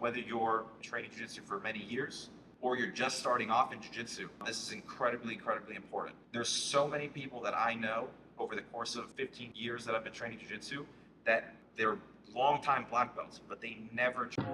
whether you're training jiu-jitsu for many years or you're just starting off in jiu-jitsu, this is incredibly important. There's so many people that I know over the course of 15 years that I've been training jiu-jitsu that they're long-time black belts, but they never. Today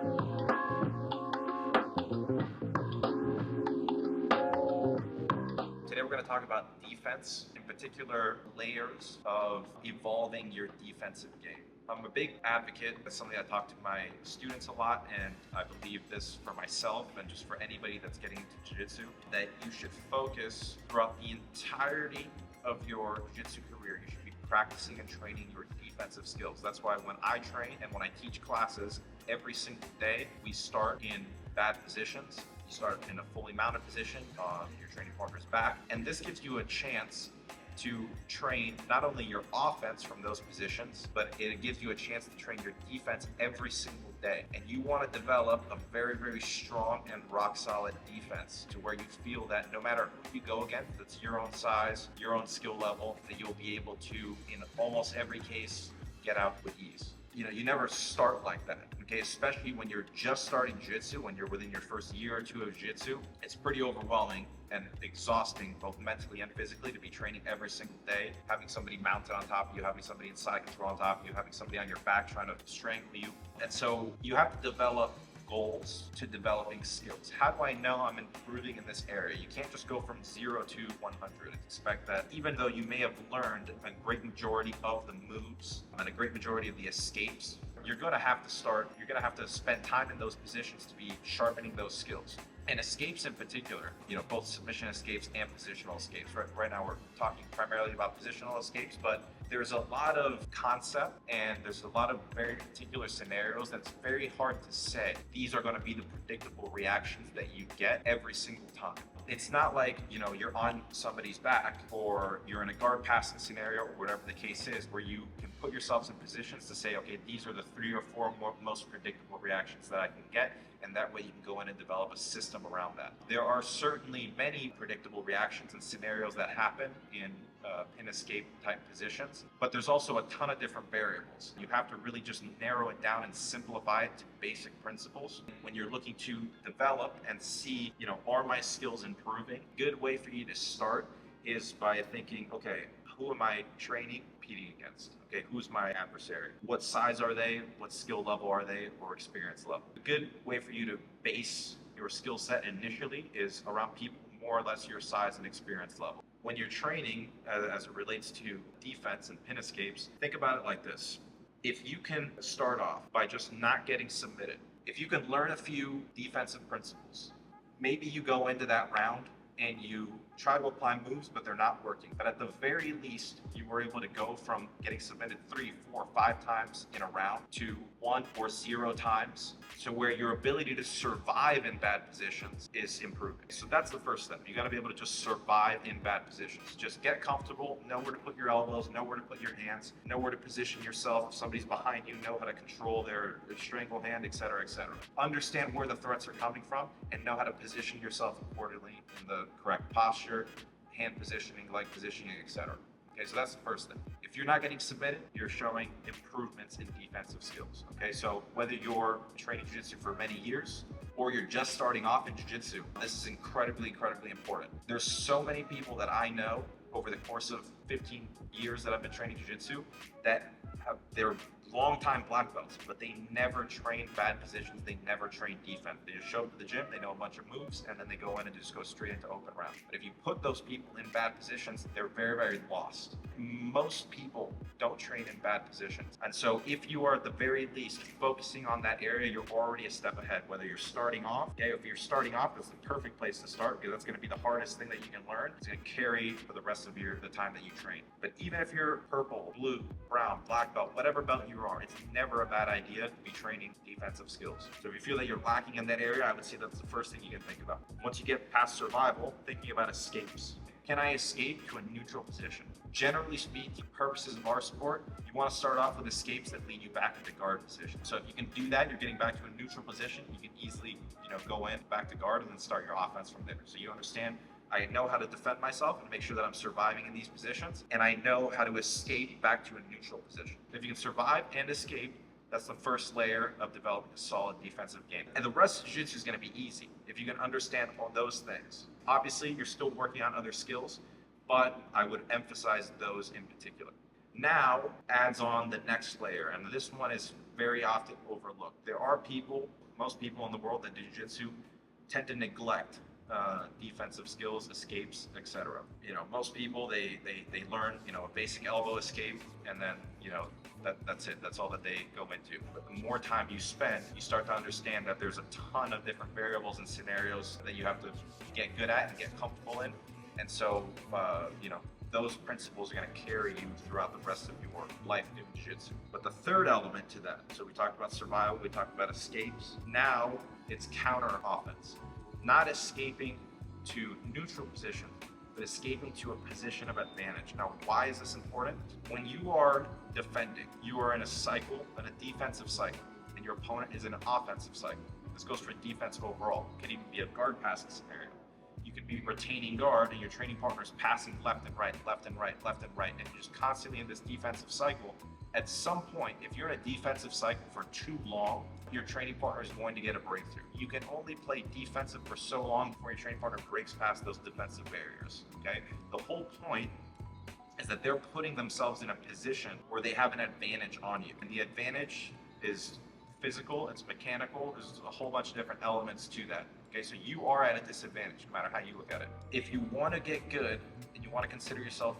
we're going to talk about defense, in particular layers of evolving your defensive game. I'm a big advocate. That's something I talk to my students a lot, and I believe this for myself and just for anybody that's getting into jiu-jitsu, that you should focus throughout the entirety of your jiu-jitsu career. You should be practicing and training your defensive skills. That's why when I train and when I teach classes, every single day we start in bad positions. You start in a fully mounted position on your training partner's back, and this gives you a chance to train not only your offense from those positions, but it gives you a chance to train your defense every single day. And you want to develop a very strong and rock solid defense to where you feel that no matter who you go against, that's your own size, your own skill level, that you'll be able to, in almost every case, get out with ease. You never start like that, okay? Especially when you're just starting jiu-jitsu, when you're within your first year or two of jiu-jitsu, it's pretty overwhelming and exhausting, both mentally and physically, to be training every single day, having somebody mounted on top of you, having somebody in side control on top of you, having somebody on your back trying to strangle you. And so you have to develop goals to developing skills. How do I know I'm improving in this area? You can't just go from 0 to 100 and expect that, even though you may have learned a great majority of the moves and a great majority of the escapes, you're going to have to spend time in those positions to be sharpening those skills. And escapes in particular, both submission escapes and positional escapes. Right now we're talking primarily about positional escapes, but there's a lot of concept and there's a lot of very particular scenarios that's very hard to say. These are going to be the predictable reactions that you get every single time. It's not like, you're on somebody's back or you're in a guard passing scenario or whatever the case is, where you can put yourselves in positions to say, okay, these are the 3 or 4 most predictable reactions that I can get. And that way you can go in and develop a system around that. There are certainly many predictable reactions and scenarios that happen in pin escape type positions, but there's also a ton of different variables. You have to really just narrow it down and simplify it to basic principles. When you're looking to develop and see, are my skills improving? Good way for you to start is by thinking, okay, who am I training, competing against? Okay, who's my adversary? What size are they? What skill level are they, or experience level? A good way for you to base your skill set initially is around people more or less your size and experience level. When you're training, as it relates to defense and pin escapes, think about it like this. If you can start off by just not getting submitted, if you can learn a few defensive principles, maybe you go into that round and you try to apply moves, but they're not working. But at the very least, you were able to go from getting submitted 3, 4, 5 times in a round to 1 or 0 times, to where your ability to survive in bad positions is improving. So that's the first step. You got to be able to just survive in bad positions. Just get comfortable, know where to put your elbows, know where to put your hands, know where to position yourself. If somebody's behind you, know how to control their strangle hand, etc., etc. Understand where the threats are coming from and know how to position yourself accordingly in the correct posture, hand positioning, leg positioning, etc. Okay, so that's the first thing. If you're not getting submitted, you're showing improvements in defensive skills. Okay, so whether you're training jiu-jitsu for many years or you're just starting off in jiu-jitsu, this is incredibly important. There's so many people that I know over the course of 15 years that I've been training jiu-jitsu that they're long-time black belts, but they never train bad positions. They never train defense. They just show up to the gym, they know a bunch of moves, and then they go in and just go straight into open round. But if you put those people in bad positions, they're very lost. Most people don't train in bad positions. And so if you are at the very least focusing on that area, you're already a step ahead. Whether you're starting off, okay, if you're starting off, that's the perfect place to start, because that's going to be the hardest thing that you can learn. It's going to carry for the rest of the time that you train. But even if you're purple, blue, brown, black belt, whatever belt you are, it's never a bad idea to be training defensive skills. So if you feel that you're lacking in that area, I would say that's the first thing you can think about. Once you get past survival, thinking about escapes. Can I escape to a neutral position? Generally speaking, purposes of our sport, you want to start off with escapes that lead you back into guard position. So if you can do that, you're getting back to a neutral position, you can easily, go in back to guard and then start your offense from there. So you understand, I know how to defend myself and make sure that I'm surviving in these positions, and I know how to escape back to a neutral position. If you can survive and escape That's the first layer of developing a solid defensive game. And the rest of jiu-jitsu is going to be easy if you can understand all those things. Obviously, you're still working on other skills, but I would emphasize those in particular. Now adds on the next layer, and this one is very often overlooked. There are people, most people in the world that do jiu-jitsu tend to neglect defensive skills, escapes, etc. Most people they learn a basic elbow escape, and then that's it. That's all that they go into. But the more time you spend, you start to understand that there's a ton of different variables and scenarios that you have to get good at and get comfortable in. And so, those principles are going to carry you throughout the rest of your life in jiu-jitsu. But the third element to that, so we talked about survival, we talked about escapes. Now it's counter offense. Not escaping to neutral position, but escaping to a position of advantage. Now, why is this important? When you are defending, you are in a cycle, in a defensive cycle, and your opponent is in an offensive cycle. This goes for defense overall. It can even be a guard passing scenario. You could be retaining guard and your training partner is passing left and right, left and right, left and right, and you're just constantly in this defensive cycle. At some point, if you're in a defensive cycle for too long, your training partner is going to get a breakthrough. You can only play defensive for so long before your training partner breaks past those defensive barriers, okay? The whole point is that they're putting themselves in a position where they have an advantage on you. And the advantage is physical, it's mechanical, there's a whole bunch of different elements to that. Okay, so you are at a disadvantage no matter how you look at it. If you want to get good and you want to consider yourself,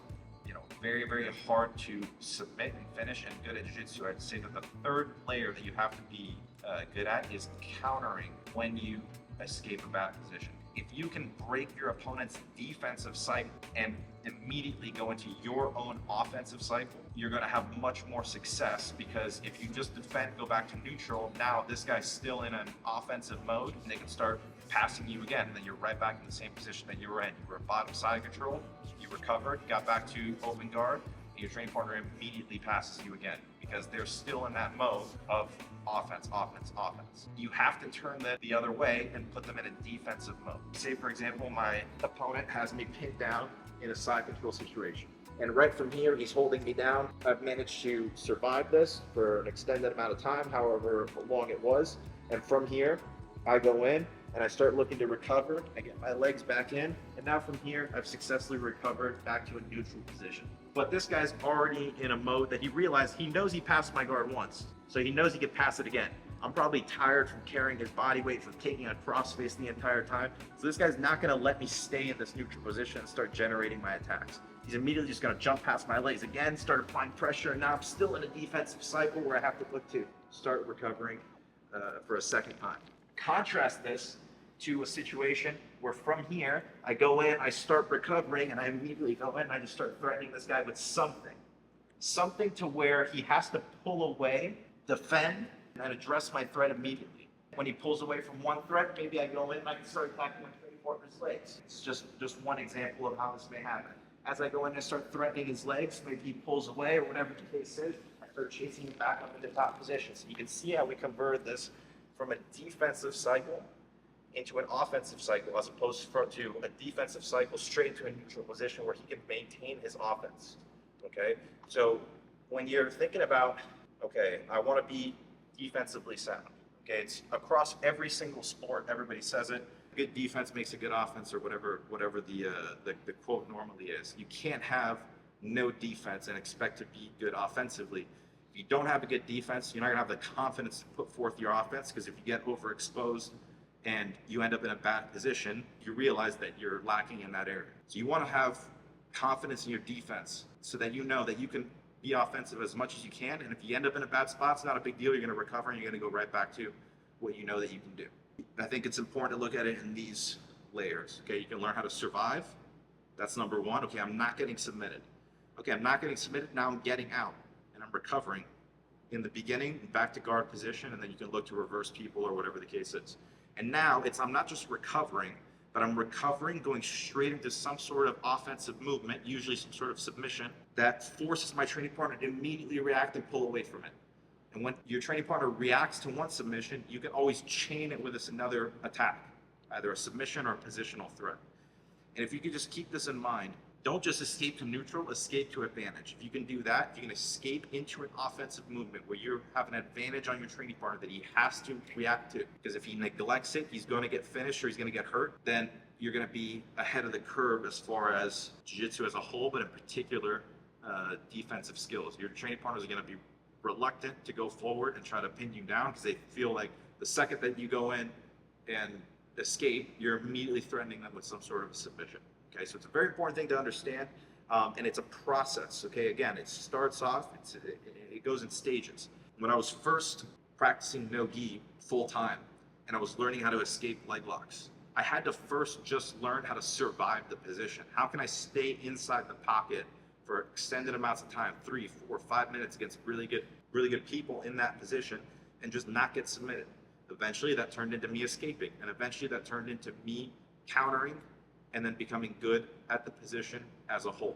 very, very hard to submit and finish and good at jiu-jitsu, I'd say that the third layer that you have to be good at is countering when you escape a bad position. If you can break your opponent's defensive cycle and immediately go into your own offensive cycle, you're going to have much more success, because if you just defend, go back to neutral, now this guy's still in an offensive mode and they can start passing you again, and then you're right back in the same position that you were in. You were bottom side control, you recovered, got back to open guard, and your training partner immediately passes you again, because they're still in that mode of offense, offense, offense. You have to turn that the other way and put them in a defensive mode. Say, for example, my opponent has me pinned down in a side control situation. And right from here, he's holding me down. I've managed to survive this for an extended amount of time, however long it was. And from here, I go in and I start looking to recover. I get my legs back in. And now from here, I've successfully recovered back to a neutral position. But this guy's already in a mode that he knows he passed my guard once. So he knows he could pass it again. I'm probably tired from carrying his body weight, from taking a crossface the entire time. So this guy's not gonna let me stay in this neutral position and start generating my attacks. He's immediately just gonna jump past my legs again, start applying pressure, and now I'm still in a defensive cycle where I have to look to start recovering for a second time. Contrast this to a situation where from here, I go in, I start recovering, and I immediately go in and I just start threatening this guy with something to where he has to pull away, defend, and address my threat immediately. When he pulls away from one threat, maybe I go in and I can start attacking my training partner's legs. It's just one example of how this may happen. As I go in and start threatening his legs, maybe he pulls away or whatever the case is, I start chasing him back up into top position. So you can see how we converted this from a defensive cycle into an offensive cycle, as opposed to a defensive cycle straight to a neutral position where he can maintain his offense. Okay, so when you're thinking about, okay, I want to be defensively sound. Okay, it's across every single sport. Everybody says it. Good defense makes a good offense, or whatever the quote normally is. You can't have no defense and expect to be good offensively. If you don't have a good defense, you're not gonna have the confidence to put forth your offense, because if you get overexposed and you end up in a bad position, you realize that you're lacking in that area. So you want to have confidence in your defense so that you know that you can be offensive as much as you can, and if you end up in a bad spot, it's not a big deal. You're going to recover and you're going to go right back to what you know that you can do. I think it's important to look at it in these layers. Okay, you can learn how to survive. That's number one. Okay, I'm not getting submitted. Okay, I'm not getting submitted. Now I'm getting out and I'm recovering. In the beginning, back to guard position, and then you can look to reverse people or whatever the case is. And now I'm not just recovering, but I'm recovering, going straight into some sort of offensive movement, usually some sort of submission, that forces my training partner to immediately react and pull away from it. And when your training partner reacts to one submission, you can always chain it with another attack, either a submission or a positional threat. And if you could just keep this in mind, Don't just escape to neutral, escape to advantage. If you can do that, if you can escape into an offensive movement where you have an advantage on your training partner that he has to react to, because if he neglects it, he's going to get finished or he's going to get hurt, then you're going to be ahead of the curve as far as jiu-jitsu as a whole, but in particular, defensive skills. Your training partners are going to be reluctant to go forward and try to pin you down because they feel like the second that you go in and escape, you're immediately threatening them with some sort of a submission. Okay, so it's a very important thing to understand, and it's a process. Okay, again, it starts off, it goes in stages. When I was first practicing no-gi full time, and I was learning how to escape leg locks, I had to first just learn how to survive the position. How can I stay inside the pocket for extended amounts of time, 3, 4, 5 minutes against really good people in that position, and just not get submitted. Eventually, that turned into me escaping, and eventually that turned into me countering and then becoming good at the position as a whole.